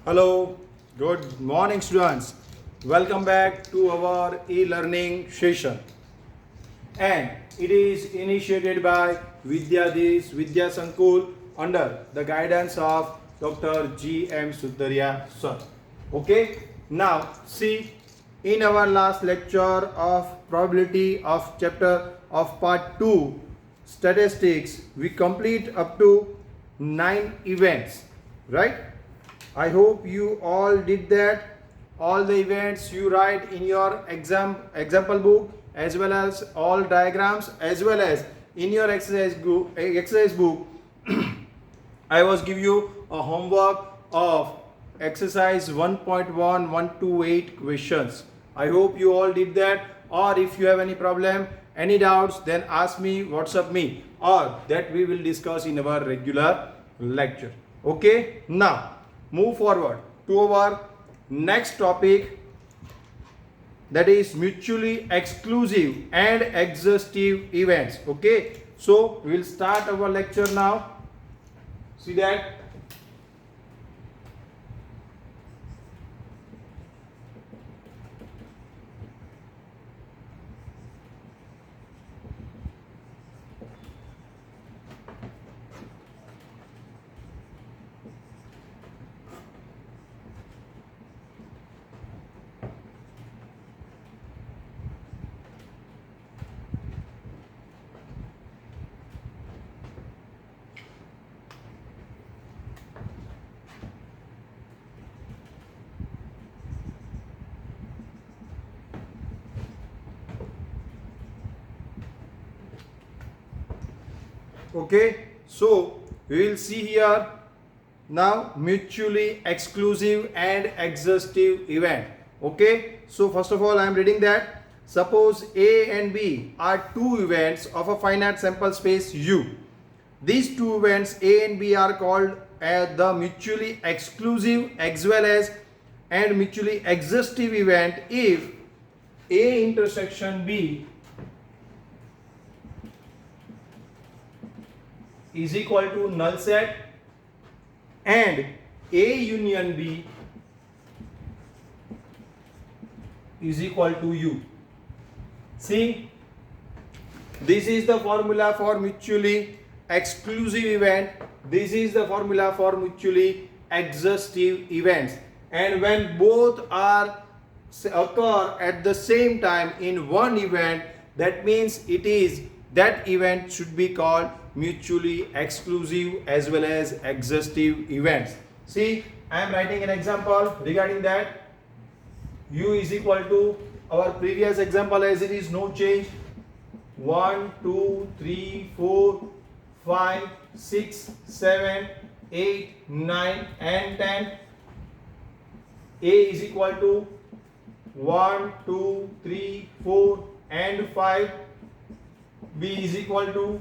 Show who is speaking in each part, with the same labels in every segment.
Speaker 1: Hello, good morning students. Welcome back to our e-learning session. And it is initiated by Vidyadesh Vidya Sankul under the guidance of Dr. G. M. Sudaria sir. Okay, now see, in our last lecture of probability of chapter of part 2 statistics, we complete up to 9 events, right? I hope you all did that. All the events you write in your example book, as well as all diagrams, as well as in your exercise book. I was give you a homework of exercise 1.1 128 questions. I hope you all did that. Or if you have any problem, any doubts, then ask me, WhatsApp me, or that we will discuss in our regular lecture. Okay, now move forward to our next topic, that is mutually exclusive and exhaustive events. Okay, so we will start our lecture now. See that. Okay, so we will see here now mutually exclusive and exhaustive event. Okay, so first of all I am reading that. Suppose A and B are two events of a finite sample space U. These two events A and B are called the mutually exclusive as well as and mutually exhaustive event if A intersection B is equal to null set and A union B is equal to U. See, this is the formula for mutually exclusive event. This is the formula for mutually exhaustive events. And when both are occur at the same time in one event, that means that event should be called mutually exclusive as well as exhaustive events. See, I am writing an example regarding that. U is equal to our previous example as it is, no change. 1, 2, 3, 4, 5, 6, 7, 8, 9 and 10. A is equal to 1, 2, 3, 4 and 5. B is equal to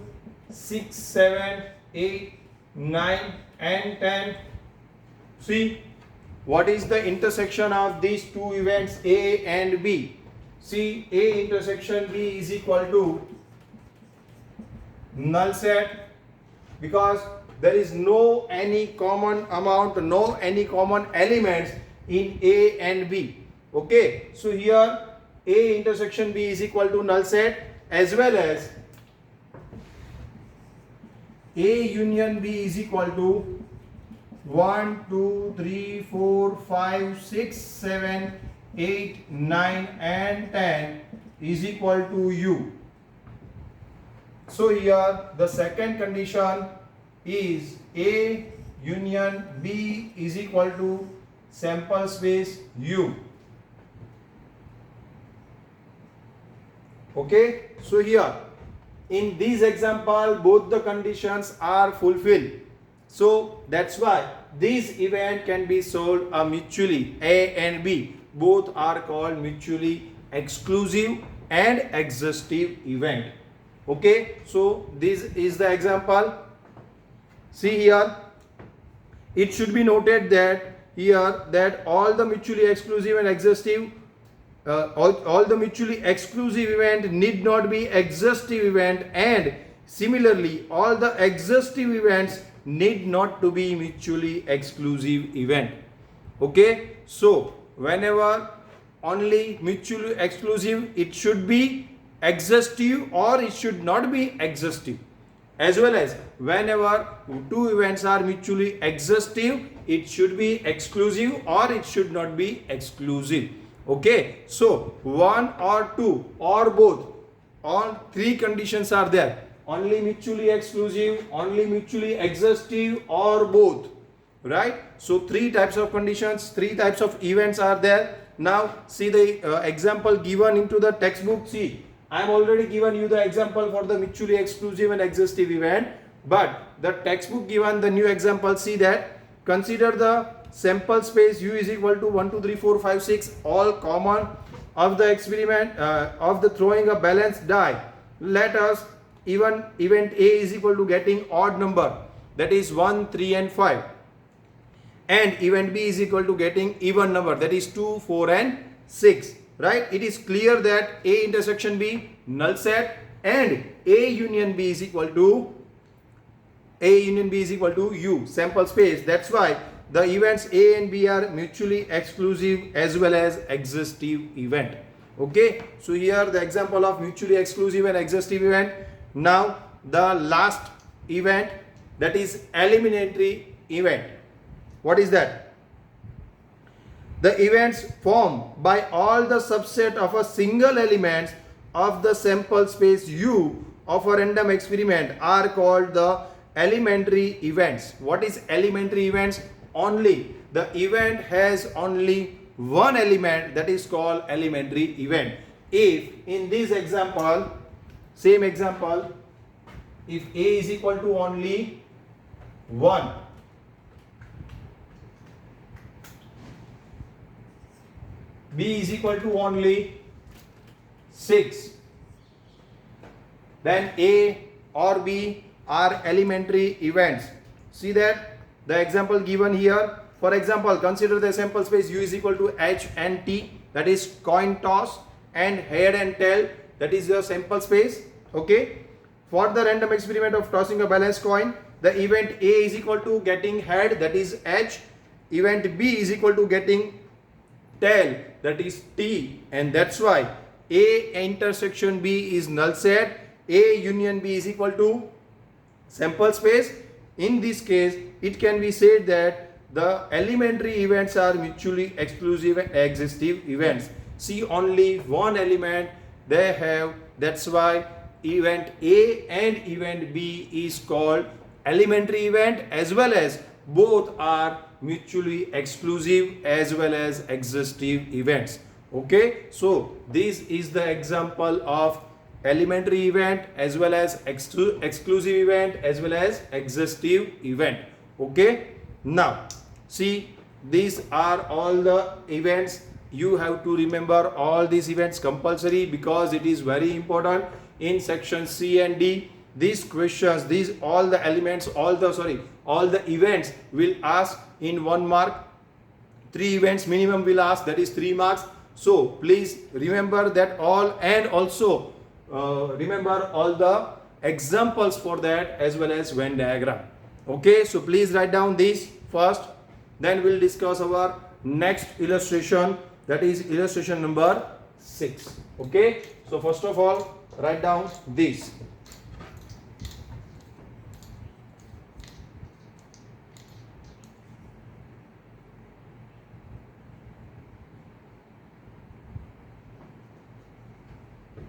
Speaker 1: 6, 7, 8, 9 and 10. See, what is the intersection of these two events A and B? See, A intersection B is equal to null set, because there is no any common amount, no any common elements in A and B. Okay, so here A intersection B is equal to null set as well as A union B is equal to 1, 2, 3, 4, 5, 6, 7, 8, 9 and 10 is equal to U. So here the second condition is A union B is equal to sample space U. Okay, so here in this example both the conditions are fulfilled. So that's why this event can be solved mutually. A and B both are called mutually exclusive and exhaustive event. Okay, so this is the example. See here, it should be noted that here that all the mutually exclusive and exhaustive all the mutually exclusive event need not be exhaustive event, and similarly all the exhaustive events need not to be mutually exclusive event. Okay, so whenever only mutually exclusive, it should be exhaustive or it should not be exhaustive. As well as whenever two events are mutually exhaustive, it should be exclusive or it should not be exclusive. Okay, so one or two or both, all three conditions are there: only mutually exclusive, only mutually exhaustive, or both. Right? So three types of conditions, three types of events are there. Now see the example given into the textbook. See, I am already given you the example for the mutually exclusive and exhaustive event, but the textbook given the new example. See that, consider the sample space U is equal to 1 2 3 4 5 6 all common of the experiment of the throwing a balanced die. Let us even event A is equal to getting odd number, that is 1 3 and 5, and event B is equal to getting even number, that is 2 4 and 6. Right? It is clear that A intersection B null set and A union B is equal to U, sample space. That's why the events A and B are mutually exclusive as well as exhaustive event. Okay, so here the example of mutually exclusive and exhaustive event. Now the last event, that is eliminatory event. What is that? The events formed by all the subset of a single element of the sample space U of a random experiment are called the elementary events. What is elementary events? Only the event has only one element, that is called elementary event. If in this example, same example, if A is equal to only 1, B is equal to only 6, then A or B are elementary events. See that the example given here. For example, consider the sample space U is equal to H and T, that is coin toss, and head and tail, that is your sample space. Okay, for the random experiment of tossing a balanced coin, the event A is equal to getting head, that is H, event B is equal to getting tail, that is T, and that's why A intersection B is null set, A union B is equal to sample space. In this case, it can be said that the elementary events are mutually exclusive and exhaustive events. See, only one element they have, that's why event A and event B is called elementary event, as well as both are mutually exclusive as well as exhaustive events. Okay, so this is the example of elementary event as well as exclusive event as well as exhaustive event. Okay, now see, these are all the events. You have to remember all these events compulsory, because it is very important in section C and D. These questions, these all the elements, all the events will ask in 1 mark. 3 events minimum will ask, that is 3 marks. So please remember that all, and also remember all the examples for that as well as Venn diagram. Okay, so please write down this first, then we'll discuss our next illustration, that is illustration number 6. Okay, so first of all, write down this.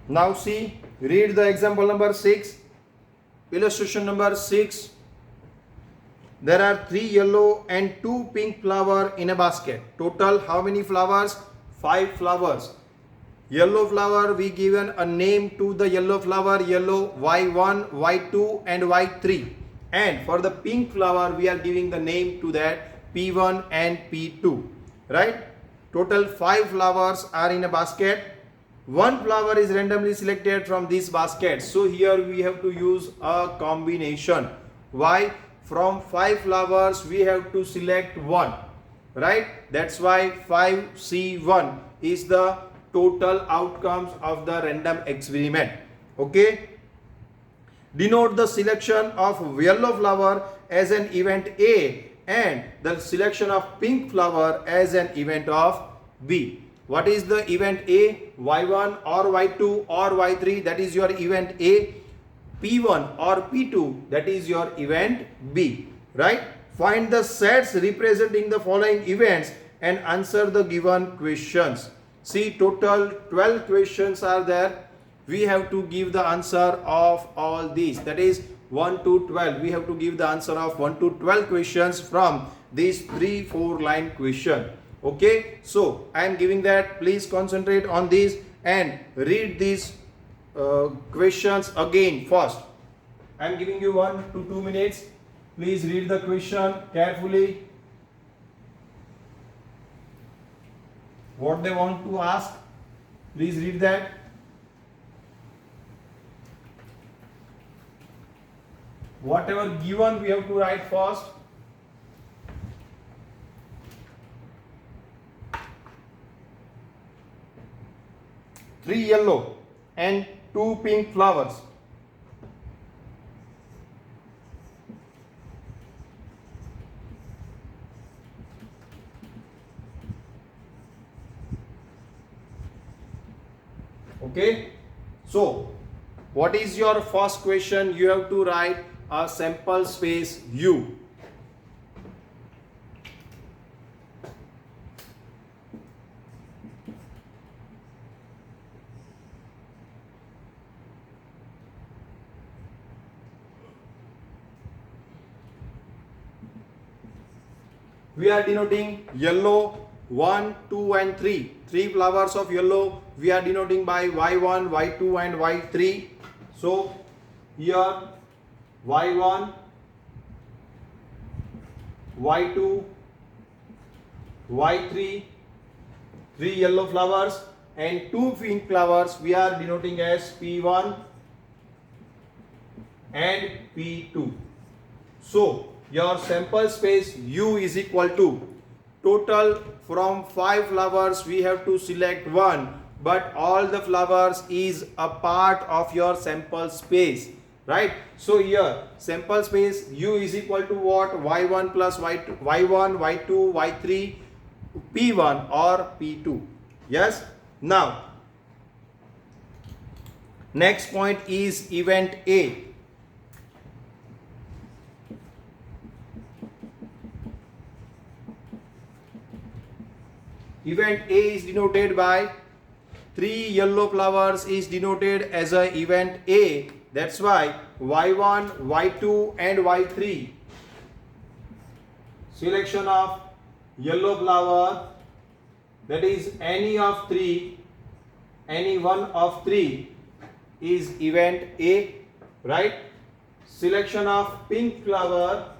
Speaker 1: Now see, read the example number 6, illustration number 6. There are 3 yellow and 2 pink flowers in a basket. Total how many flowers? 5 flowers. Yellow flower, we given a name to the yellow flower, yellow Y1, Y2 and Y3. And for the pink flower, we are giving the name to that P1 and P2. Right? Total 5 flowers are in a basket. 1 flower is randomly selected from this basket. So here we have to use a combination. Why? From 5 flowers we have to select 1. Right? That's why 5C1 is the total outcomes of the random experiment. Okay? Denote the selection of yellow flower as an event A and the selection of pink flower as an event of B. What is the event A? Y1 or Y2 or Y3, that is your event A. P1 or P2, that is your event B, right? Find the sets representing the following events and answer the given questions. See, total 12 questions are there. We have to give the answer of all these, that is 1 to 12. We have to give the answer of 1 to 12 questions from these 3-4 line question. Okay, so I am giving that. Please concentrate on this and read these questions again first. I am giving you 1 to 2 minutes. Please read the question carefully. What they want to ask, please read that. Whatever given, we have to write first. Three yellow and 2 pink flowers. Okay, so what is your first question? You have to write a sample space U. We are denoting yellow 1, 2 and 3. 3 flowers of yellow we are denoting by Y1, Y2 and Y3. So here Y1, Y2, Y3, 3 yellow flowers and 2 pink flowers we are denoting as P1 and P2. So your sample space U is equal to total from 5 flowers we have to select 1, but all the flowers is a part of your sample space, right? So here sample space U is equal to what? Y1 plus Y2, Y1, Y2, Y3, P1 or P2. Yes. Now next point is event A. Event A is denoted by 3 yellow flowers is denoted as a event A. That's why Y1, Y2 and Y3. Selection of yellow flower, that is any of 3, any one of 3 is event A, right? Selection of pink flower,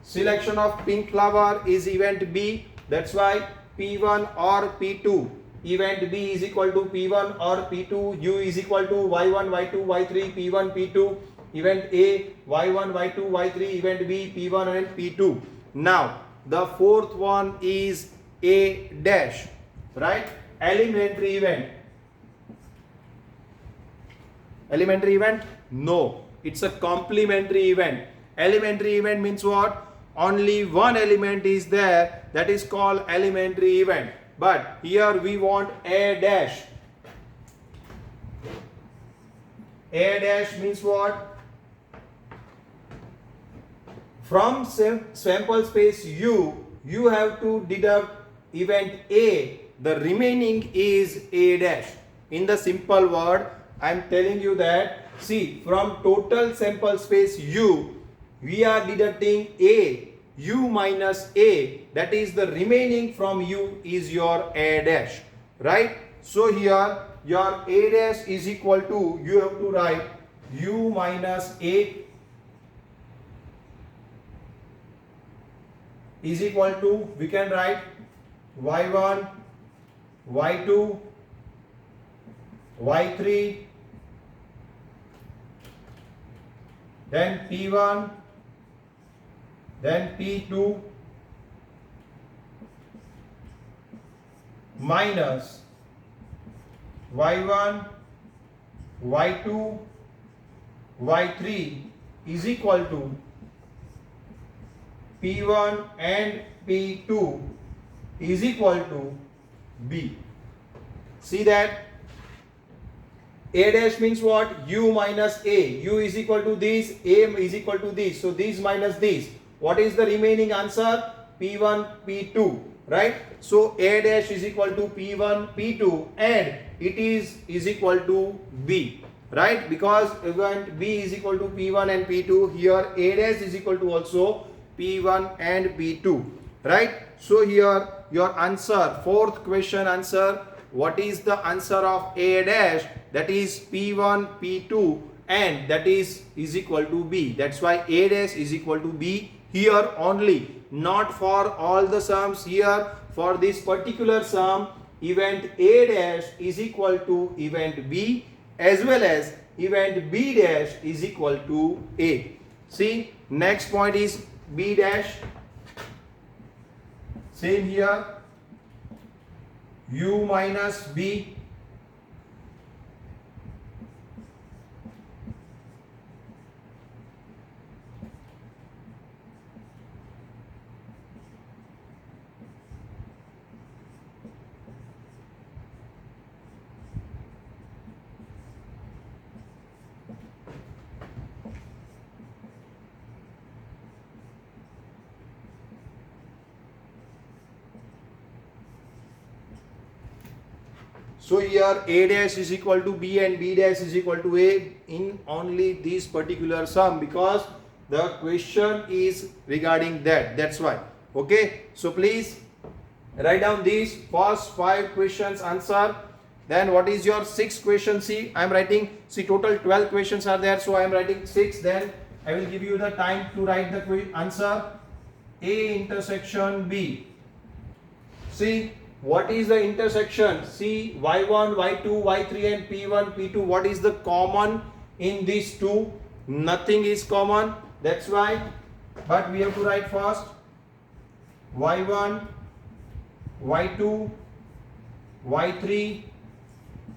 Speaker 1: selection of pink flower is event B. That's why P1 or P2. Event B is equal to P1 or P2. U is equal to Y1, Y2, Y3, P1, P2. Event A, Y1, Y2, Y3. Event B, P1 and P2. Now the fourth one is A dash, right? Elementary event. Elementary event? No, it's a complementary event. Elementary event means what? Only one element is there, that is called elementary event. But here we want A dash. A dash means what? From sample space U, you have to deduct event A. The remaining is A dash. In the simple word, I am telling you that, see, from total sample space U, we are deducting A, U minus A, that is the remaining from U is your A dash, right? So here your A dash is equal to, you have to write U minus A is equal to, we can write Y1, Y2, Y3, then P1, then P2 minus y1, y2, y3 is equal to p1 and p2 is equal to b. See that a dash means what? U minus a. U is equal to this, a is equal to this. So this minus this. What is the remaining answer? P1, P2, right? So a dash is equal to P1, P2 and it is equal to B, right? Because when B is equal to P1 and P2, here a dash is equal to also P1 and P2, right? So here your answer, fourth question answer, what is the answer of a dash? That is P1, P2 and that is equal to B. That's why a dash is equal to B here only, not for all the sums. Here for this particular sum, event a dash is equal to event B as well as event B dash is equal to A. See, next point is B dash. Same here, U minus B. So here A dash is equal to B and B dash is equal to A in only this particular sum, because the question is regarding that. That's why. Okay. So please write down these first 5 questions answer. Then what is your 6th question? See, I am writing, see total 12 questions are there. So I am writing 6. Then I will give you the time to write the answer. A intersection B. See, what is the intersection? See, y1, y2, y3 and p1, p2. What is the common in these two? Nothing is common. That's why. But we have to write first y1, y2, y3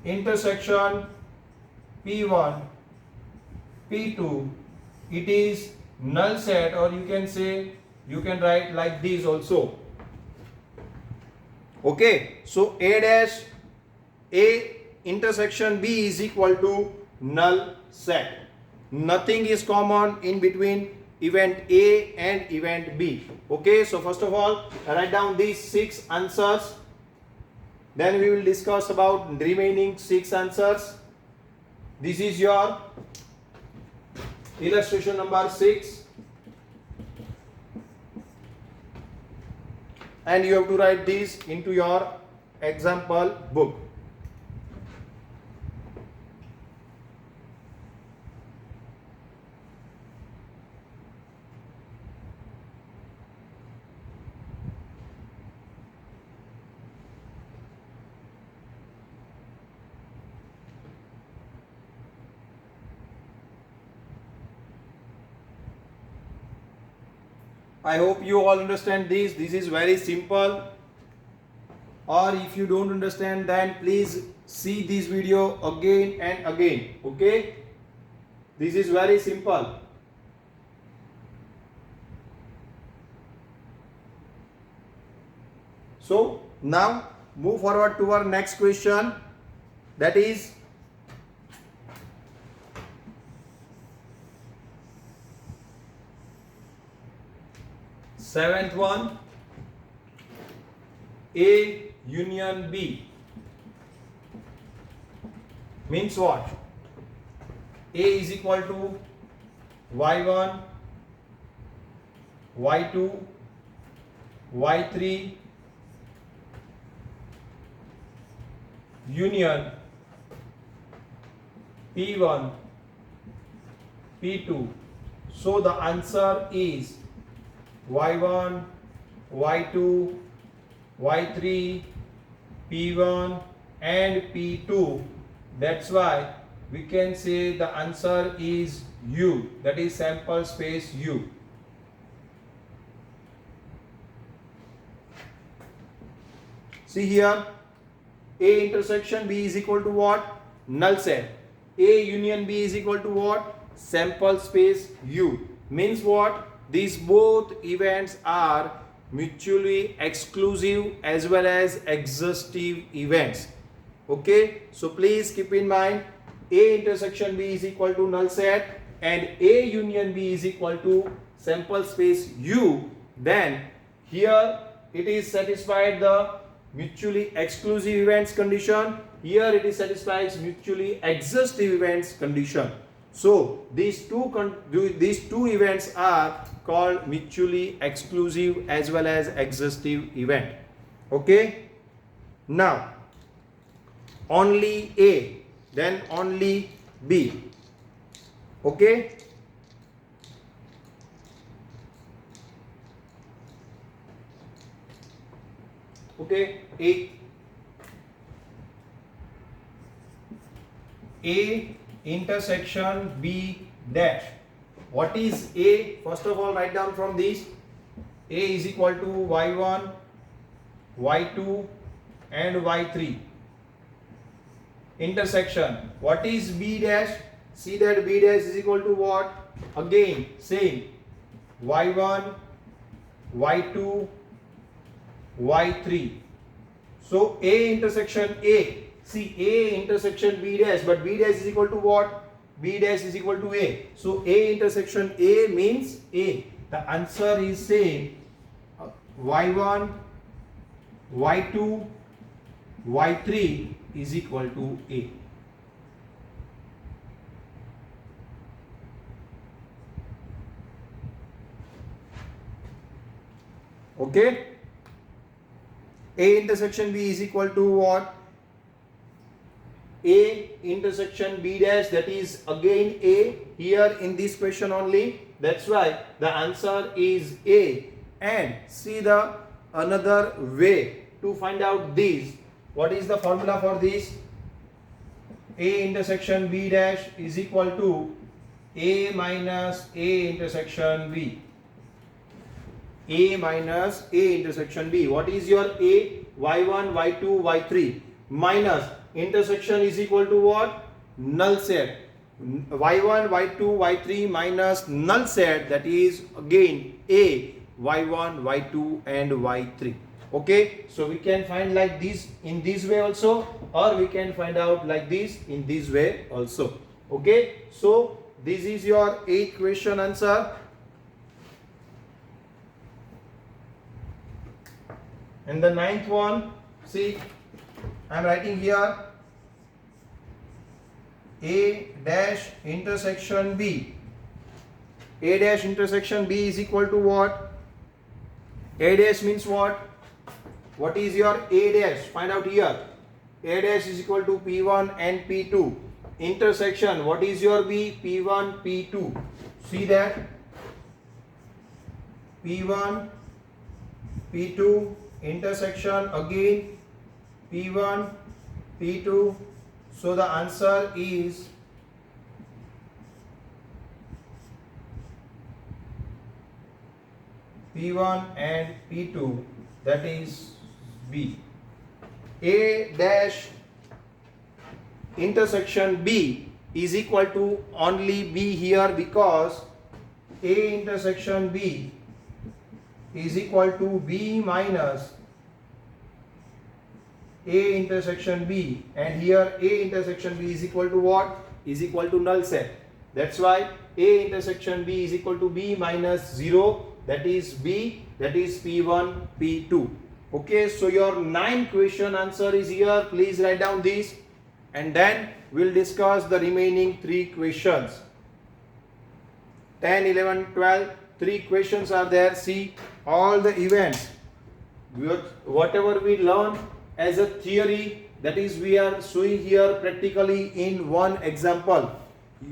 Speaker 1: intersection p1, p2. It is null set, or you can say, you can write like this also. Okay, so A dash A intersection B is equal to null set. Nothing is common in between event A and event B. Okay, so first of all, write down these 6 answers. Then we will discuss about remaining 6 answers. This is your illustration number 6. And you have to write this into your example book. I hope you all understand this. This is very simple. Or if you don't understand, then please see this video again and again. Okay? This is very simple. So now move forward to our next question. That is seventh one, A union B. Means what? A is equal to y1, y2, y3 union p1, p2. So the answer is y1, y2, y3, p1 and p2. That's why we can say the answer is U, that is sample space U. See here, A intersection B is equal to what? Null set. A union B is equal to what? Sample space U. Means what? These both events are mutually exclusive as well as exhaustive events. Okay, so please keep in mind A intersection B is equal to null set and A union B is equal to sample space U. Then here it is satisfied the mutually exclusive events condition. Here it is satisfies mutually exhaustive events condition. So these two events are called mutually exclusive as well as exhaustive event. Okay. Now only A, then only B. Okay. Okay. A intersection B dash. What is A? First of all, write down from this. A is equal to y1, y2 and y3. Intersection. What is B dash? See that B dash is equal to what? Again, same. y1, y2, y3. So A intersection A. See A intersection B dash, but B dash is equal to what? B dash is equal to A. So A intersection A means A. The answer is same. Y1, Y2, Y3 is equal to A. Okay. A intersection B is equal to what? A intersection B dash, that is again A here in this question only. That's why the answer is A. And see the another way to find out this. What is the formula for this? A intersection B dash is equal to A minus A intersection B. A minus A intersection B. What is your A? Y1, Y2, Y3 minus intersection is equal to what? Null set. Y1, Y2, Y3 minus null set, that is again A, Y1, Y2 and Y3. Okay, so we can find like this in this way also, or we can find out like this in this way also. Okay, so this is your 8th question answer. And the 9th one, see, I am writing here A dash intersection B. A dash intersection B is equal to what? A dash means what? What is your A dash? Find out here. A dash is equal to P1 and P2. Intersection, what is your B? P1, P2. See that? P1, P2, intersection again P1, P2. So the answer is P1 and P2, that is B. A dash intersection B is equal to only B here, because A intersection B is equal to B minus A intersection B, and here A intersection B is equal to what? Is equal to null set. That's why A intersection B is equal to B minus 0, that is B, that is P1, P2. Okay, so your 9th question answer is here. Please write down this, and then we'll discuss the remaining 3 questions. 10, 11, 12, 3 questions are there. See all the events, whatever we learn as a theory, that is we are showing here practically in one example.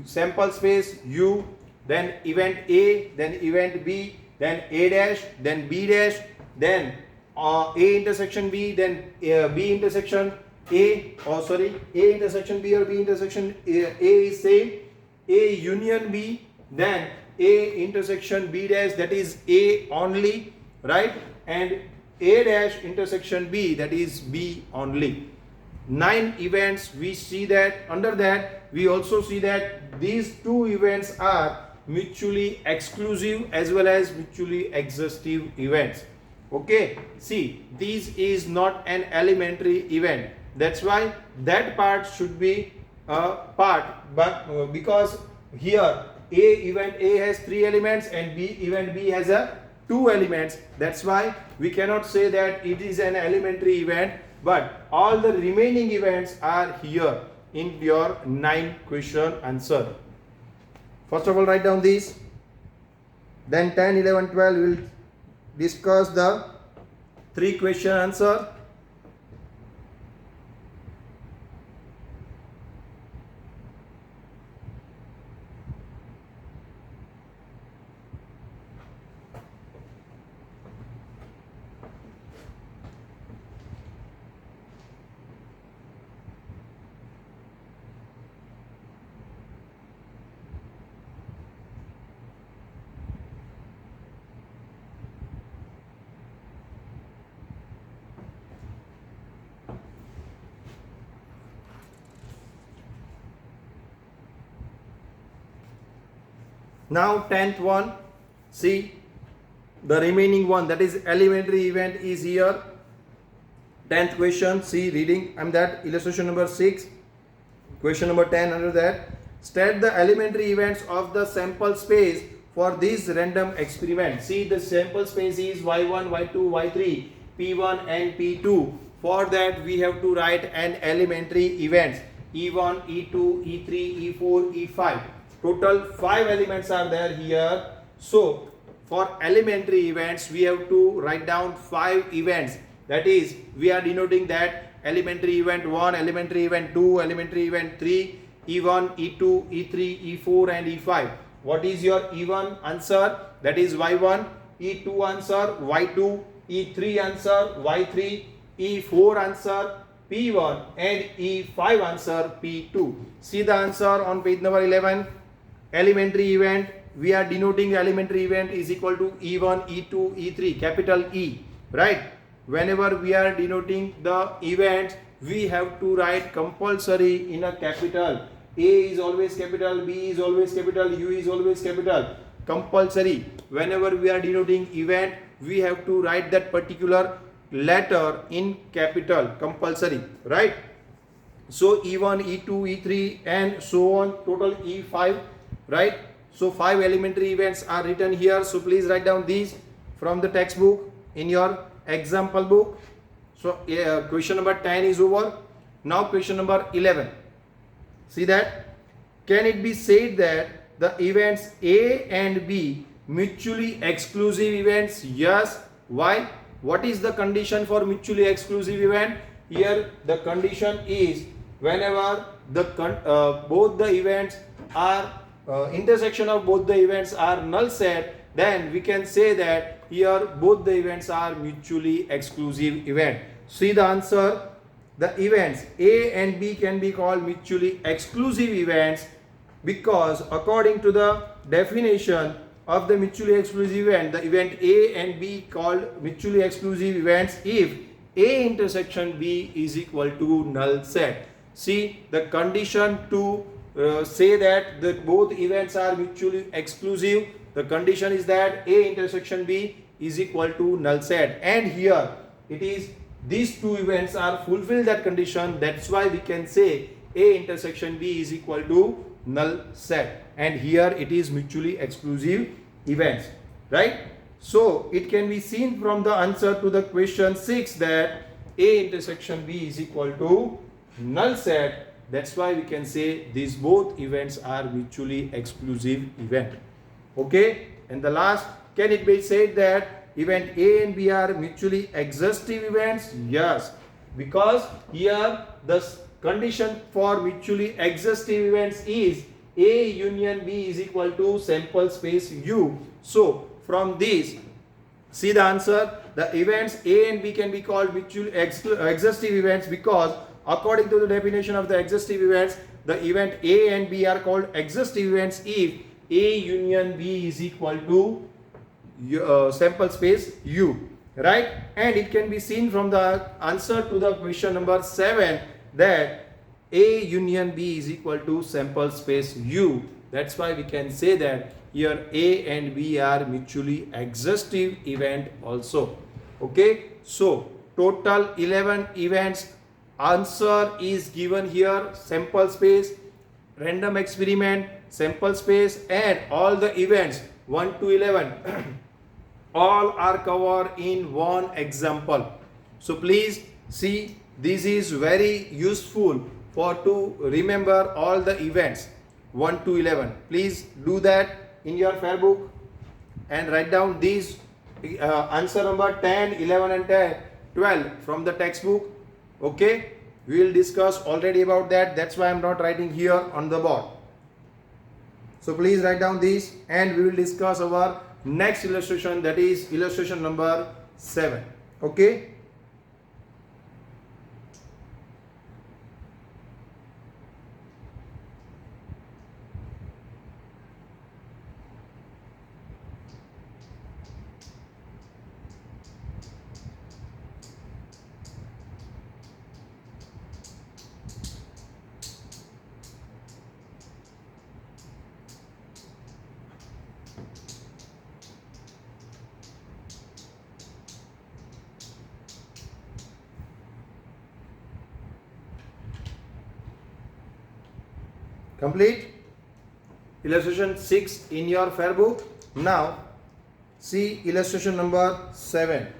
Speaker 1: Sample space U, then event A, then event B, then A dash, then B dash, then A intersection B, then B intersection A, A intersection B or B intersection A is same, A union B, then A intersection B dash, that is A only, right? And A dash intersection B, that is B only. 9 events, we see that under that we also see that these two events are mutually exclusive as well as mutually exhaustive events. Okay, see, this is not an elementary event, that's why that part should be a part, but because here event A has 3 elements and event B has a 2 elements, that's why we cannot say that it is an elementary event, but all the remaining events are here in your 9 question answer. First of all, write down these, then 10, 11, 12 we will discuss the 3 question answer. Now 10th one, see the remaining one, that is elementary event is here. 10th question, see reading, I'm that illustration number 6, question number 10 under that. State the elementary events of the sample space for this random experiment. See the sample space is y1, y2, y3, p1 and p2. For that we have to write an elementary events e1, e2, e3, e4, e5. Total 5 elements are there here. So for elementary events we have to write down 5 events. That is, we are denoting that elementary event 1, elementary event 2, elementary event 3, E1, E2, E3, E4 and E5. What is your E1 answer? That is Y1, E2 answer Y2, E3 answer Y3, E4 answer P1 and E5 answer P2. See the answer on page number 11. Elementary event, we are denoting elementary event is equal to E1, E2, E3, capital E, right? Whenever we are denoting the event, we have to write compulsory in a capital. A is always capital, B is always capital, U is always capital. Compulsory. Whenever we are denoting event, we have to write that particular letter in capital, compulsory, right? So E1, E2, E3 and so on, total E5, right? So 5 elementary events are written here. So please write down these from the textbook in your example book. So question number 10 is over. Now question number 11. See that? Can it be said that the events A and B mutually exclusive events? Yes. Why? What is the condition for mutually exclusive event? Here the condition is whenever the both the events are intersection of both the events are null set, then we can say that here both the events are mutually exclusive event. See the answer. The events A and B can be called mutually exclusive events because according to the definition of the mutually exclusive event, the event A and B called mutually exclusive events if A intersection B is equal to null set. See the condition to say that the both events are mutually exclusive, the condition is that A intersection B is equal to null set, and here it is these two events are fulfill that condition. That's why we can say A intersection B is equal to null set, and here it is mutually exclusive events, right? So it can be seen from the answer to the question 6 that A intersection B is equal to null set. That's why we can say these both events are mutually exclusive event. Okay, and the last, can it be said that event A and B are mutually exhaustive events? Yes, because here the condition for mutually exhaustive events is A union B is equal to sample space U. So from this, see the answer, the events A and B can be called mutually exhaustive events because according to the definition of the exhaustive events, the event A and B are called exhaustive events if A union B is equal to sample space U, right? And it can be seen from the answer to the question number 7 that A union B is equal to sample space U. That's why we can say that here A and B are mutually exhaustive event also. Okay, so total 11 events. Answer is given here, sample space, random experiment, sample space, and all the events 1 to 11 all are covered in one example. So please see, this is very useful for to remember all the events 1 to 11. Please do that in your fair book and write down these answer number 10, 11 and 10, 12 from the textbook. Okay, we will discuss already about that. That's why I'm not writing here on the board. So please write down these and we will discuss our next illustration, that is illustration number 7. Okay. Complete illustration 6 in your fair book. Now see illustration number 7.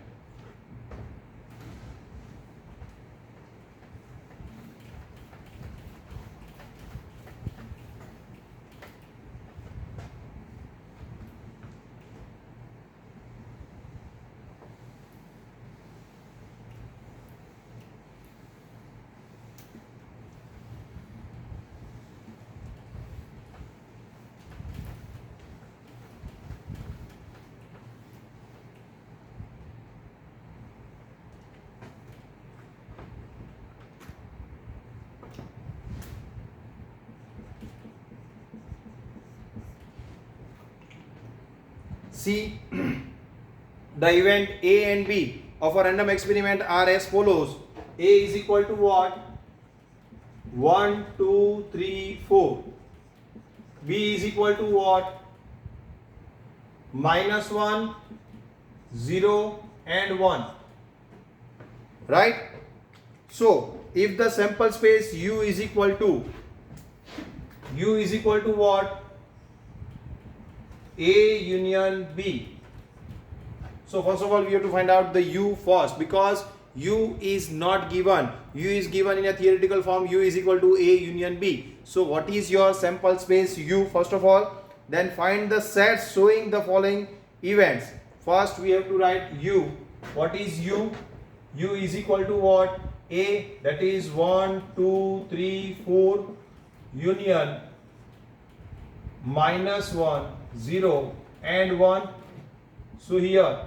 Speaker 1: See, the event A and B of a random experiment are as follows. A is equal to what? 1, 2, 3, 4. B is equal to what? -1, 0 and 1. Right? So, if the sample space U is equal to what? A union B. So first of all we have to find out the U first, because U is not given. U is given in a theoretical form. U is equal to A union B. So what is your sample space U first of all? Then find the sets showing the following events. First we have to write U. What is U? U is equal to what? A, that is 1, 2, 3, 4 union -1, 0 and 1. So here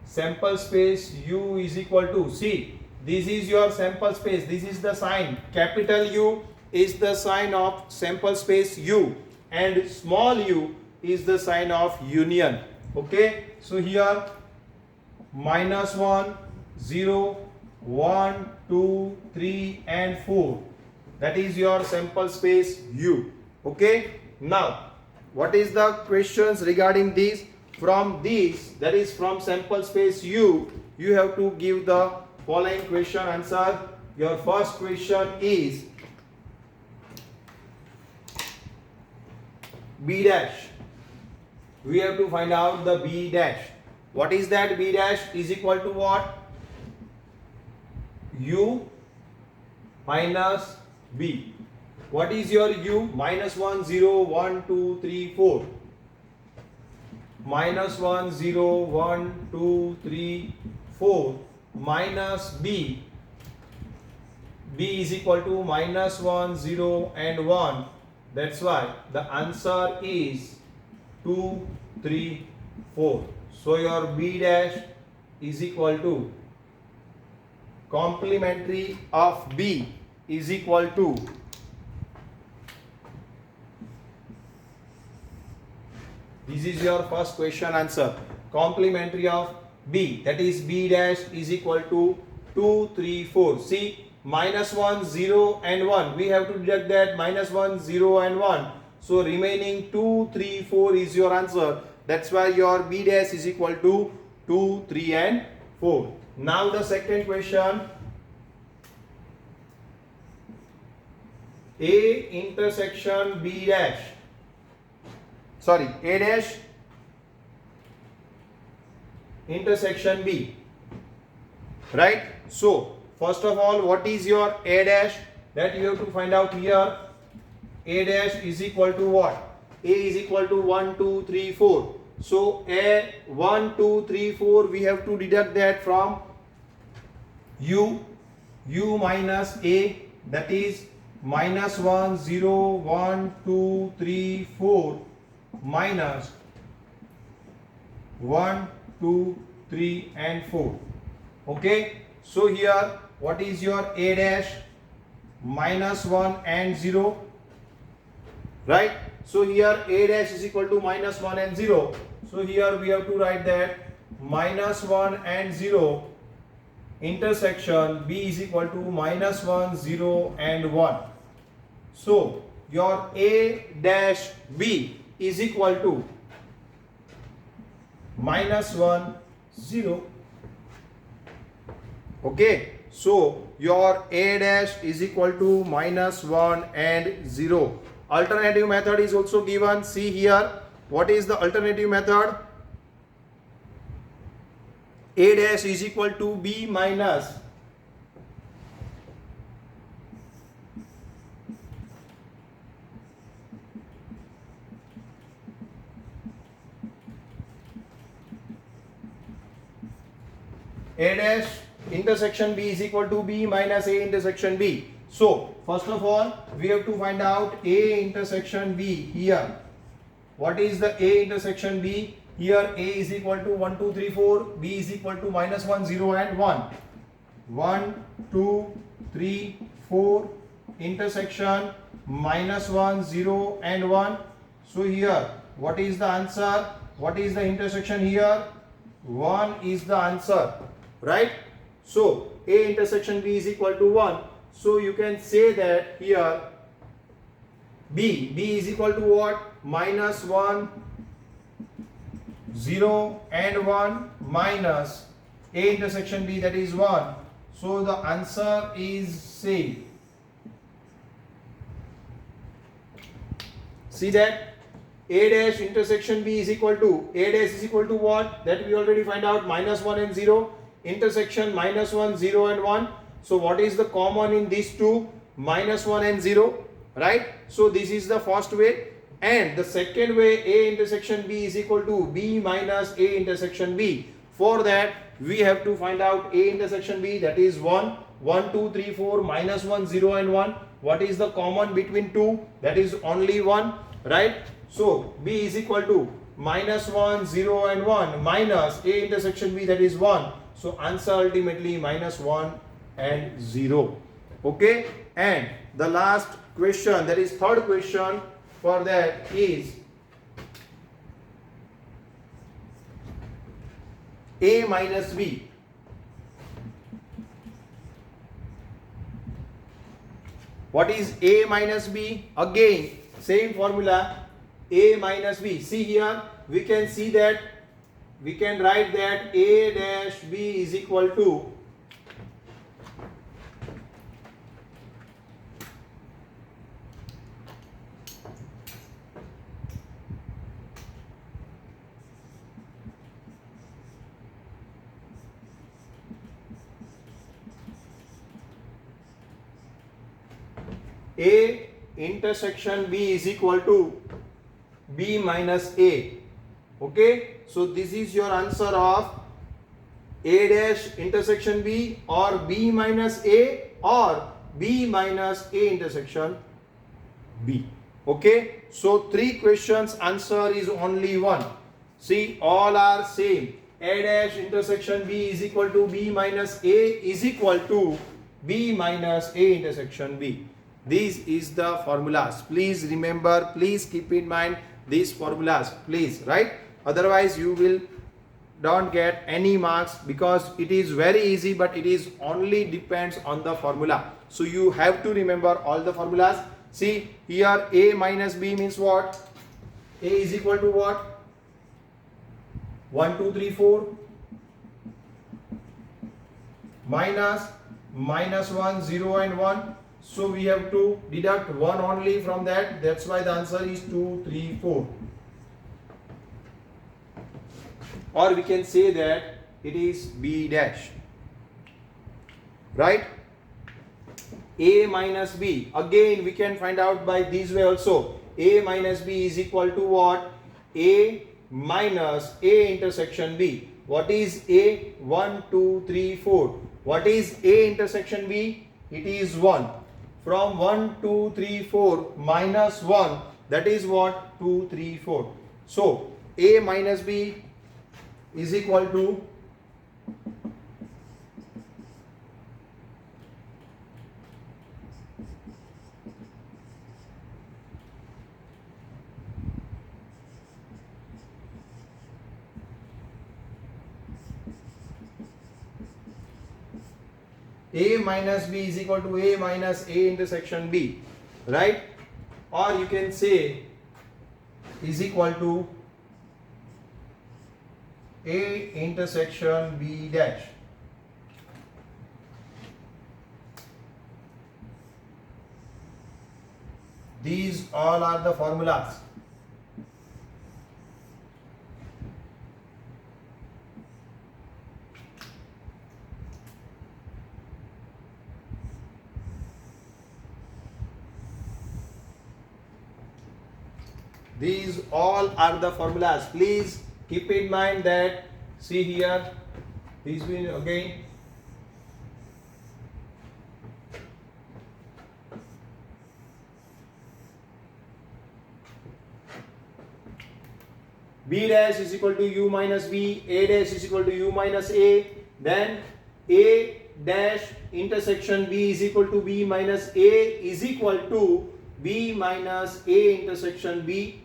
Speaker 1: sample space U is equal to, see, this is your sample space, this is the sign, capital U is the sign of sample space U and small u is the sign of union. Okay, so here -1, 0, 1, 2, 3 and 4, that is your sample space U. Okay, now what is the questions regarding this? From this, that is from sample space U, you have to give the following question answer. Your first question is B dash. We have to find out the B dash. What is that? B dash is equal to what? U minus B. What is your U? -1, 0, 1, 2, 3, 4. -1, 0, 1, 2, 3, 4 minus B. B is equal to -1, 0 and 1. That's why the answer is 2, 3, 4. So your B dash is equal to complementary of B is equal to this is your first question answer. Complementary of B, that is B dash is equal to 2, 3, 4. See, -1, 0 and 1. We have to deduct that -1, 0 and 1. So remaining 2, 3, 4 is your answer. That's why your B dash is equal to 2, 3 and 4. Now the second question. A intersection B dash. Sorry, A dash intersection B. Right? So, first of all, what is your A dash? That you have to find out here. A dash is equal to what? A is equal to 1, 2, 3, 4. So, A 1, 2, 3, 4, we have to deduct that from U minus A, that is -1, 0, 1, 2, 3, 4 minus 1, 2, 3 and 4. Okay, so here what is your A dash? -1 and 0, right? So here A dash is equal to -1 and 0. So here we have to write that -1 and 0 intersection B is equal to -1, 0 and 1. So your A dash B is equal to -1, 0. Okay, so your A dash is equal to -1 and 0. Alternative method is also given. See here, what is the alternative method? A dash is equal to B minus A dash intersection B is equal to B minus A intersection B. So, first of all, we have to find out A intersection B here. What is the A intersection B? Here A is equal to 1, 2, 3, 4. B is equal to -1, 0 and 1. 1, 2, 3, 4 intersection -1, 0 and 1. So here, what is the answer? What is the intersection here? 1 is the answer, right? So A intersection B is equal to 1. So you can say that here B is equal to what? -1, 0 and 1 minus A intersection B, that is 1. So the answer is same. See that A dash intersection B is equal to, A dash is equal to what? That we already find out, -1 and 0. Intersection -1, 0 and 1. So what is the common in these two? -1 and 0, right? So this is the first way. And the second way, A intersection B is equal to B minus A intersection B. For that, we have to find out A intersection B, that is 1, 1, 2, 3, 4, -1, 0 and 1. What is the common between 2? That is only 1, right? So B is equal to -1, 0 and 1 minus A intersection B, that is 1. So answer ultimately -1 and 0. Okay? And the last question, that is third question for that is A minus B. What is A minus B? Again, same formula, A minus B. See here, we can see that, we can write that A dash B is equal to A intersection B is equal to B minus A. Okay, so this is your answer of A dash intersection B, or B minus A, or B minus A intersection B. Okay, so three questions, answer is only one. See, all are same. A dash intersection B is equal to B minus A is equal to B minus A intersection B. This is the formulas. Please remember, please keep in mind these formulas, please, right? Otherwise you will don't get any marks because it is very easy, but it is only depends on the formula. So you have to remember all the formulas. See here, a minus b means what? A is equal to what? 1 2 3 4 minus 1 0 and 1. So we have to deduct 1 only from that. That's why the answer is 2 3 4. Or we can say that it is b dash, right? A minus b, again we can find out by this way also. A minus b is equal to what? A minus a intersection b. What is a? 1 2 3 4. What is a intersection b? It is 1. From 1 2 3 4 minus 1, that is what? 2 3 4. So a minus b is equal to a minus b is equal to a minus a intersection b, right? Or you can say is equal to a intersection b dash. These all are the formulas. These all are the formulas. Please keep in mind that, see here, this will again b dash is equal to u minus b, a dash is equal to u minus a, then a dash intersection b is equal to b minus a is equal to b minus a intersection b,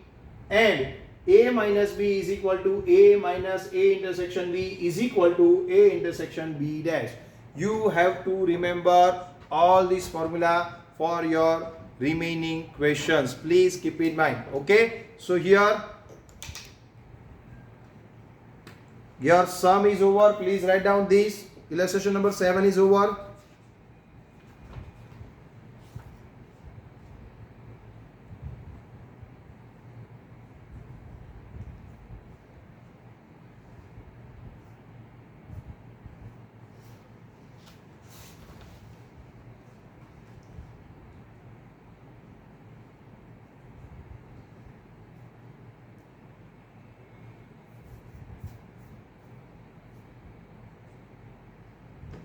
Speaker 1: and a minus b is equal to a minus a intersection b is equal to a intersection b dash. You have to remember all this formula for your remaining questions. Please keep in mind. Okay, so here your sum is over. Please write down this. Illustration number 7 is over.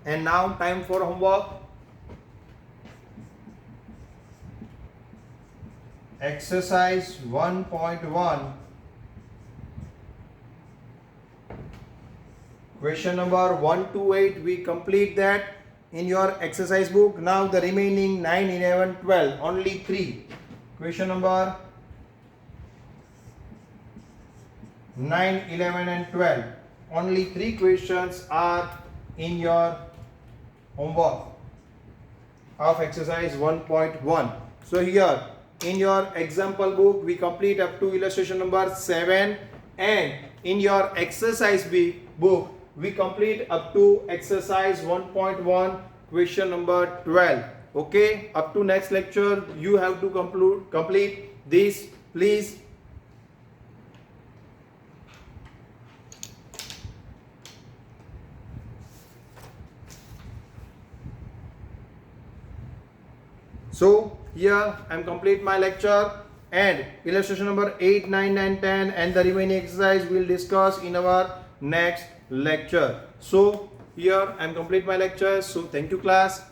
Speaker 1: And now time for homework. Exercise 1.1. Question number 1 to 8. We complete that in your exercise book. Now the remaining 9, 11, 12. Only 3. Question number 9, 11 and 12. Only 3 questions are in your homework of exercise 1.1. So here in your example book we complete up to illustration number 7, and in your exercise book we complete up to exercise 1.1 question number 12. Okay, up to next lecture you have to complete this. Please so here I am complete my lecture, and illustration number 8, 9 and 10 and the remaining exercise we will discuss in our next lecture. So here I am complete my lecture. So thank you class.